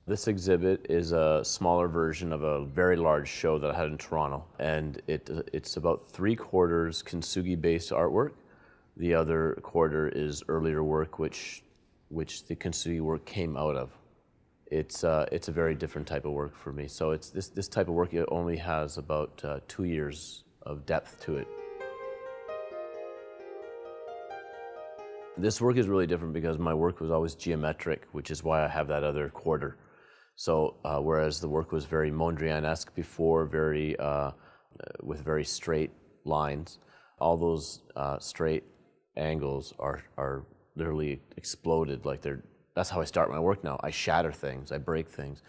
This exhibit is a smaller version of a very large show that I had in Toronto, and it's about 3/4 Kintsugi-based artwork. The other quarter is earlier work, which the Kintsugi work came out of. It's a very different type of work for me. So it's this type of work. It only has about 2 years of depth to it. This work is really different because my work was always geometric, which is why I have that other quarter. So whereas the work was very Mondrian-esque before, with very straight lines, all those straight angles are literally exploded. That's how I start my work now. I shatter things, I break things.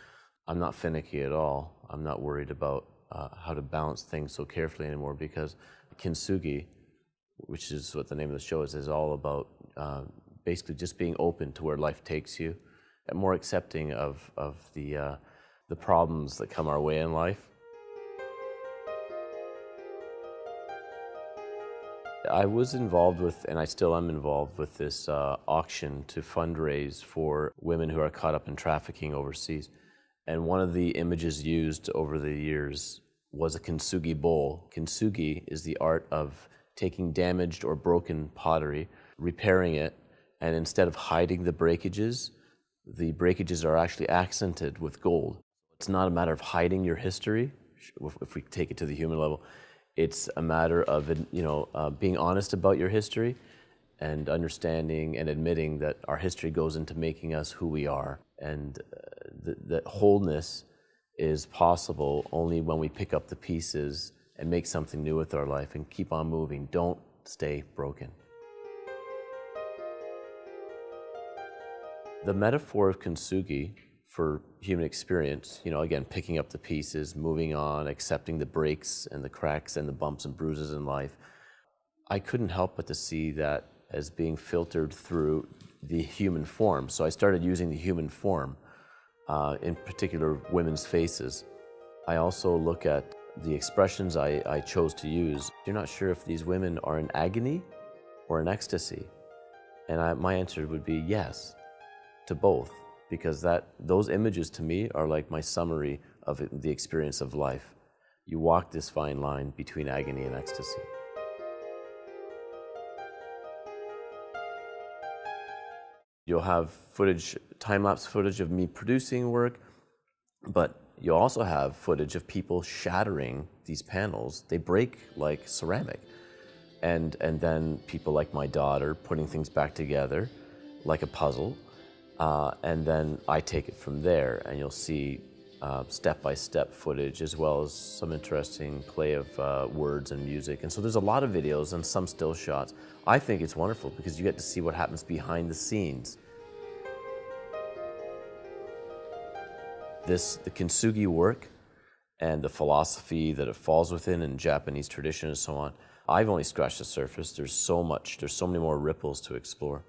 I'm not finicky at all. I'm not worried about how to balance things so carefully anymore, because Kintsugi, which is what the name of the show is all about basically just being open to where life takes you, and more accepting of the problems that come our way in life. I was involved with, and I still am involved with, this auction to fundraise for women who are caught up in trafficking overseas. And one of the images used over the years was a Kintsugi bowl. Kintsugi is the art of taking damaged or broken pottery, repairing it, and instead of hiding the breakages are actually accented with gold. It's not a matter of hiding your history, if we take it to the human level. It's a matter of being honest about your history and understanding and admitting that our history goes into making us who we are. And that wholeness is possible only when we pick up the pieces and make something new with our life and keep on moving. Don't stay broken. The metaphor of Kintsugi for human experience, again, picking up the pieces, moving on, accepting the breaks and the cracks and the bumps and bruises in life, I couldn't help but to see that as being filtered through the human form. So I started using the human form, in particular women's faces. I also look at the expressions I chose to use. You're not sure if these women are in agony or in ecstasy. And my answer would be yes to both, because those images to me are like my summary of the experience of life. You walk this fine line between agony and ecstasy. You'll have time-lapse footage of me producing work, but you'll also have footage of people shattering these panels. They break like ceramic. And then people like my daughter putting things back together like a puzzle. And then I take it from there, and you'll see step-by-step footage, as well as some interesting play of words and music. And so there's a lot of videos and some still shots. I think it's wonderful because you get to see what happens behind the scenes. The Kintsugi work and the philosophy that it falls within in Japanese tradition and so on, I've only scratched the surface. There's so many more ripples to explore.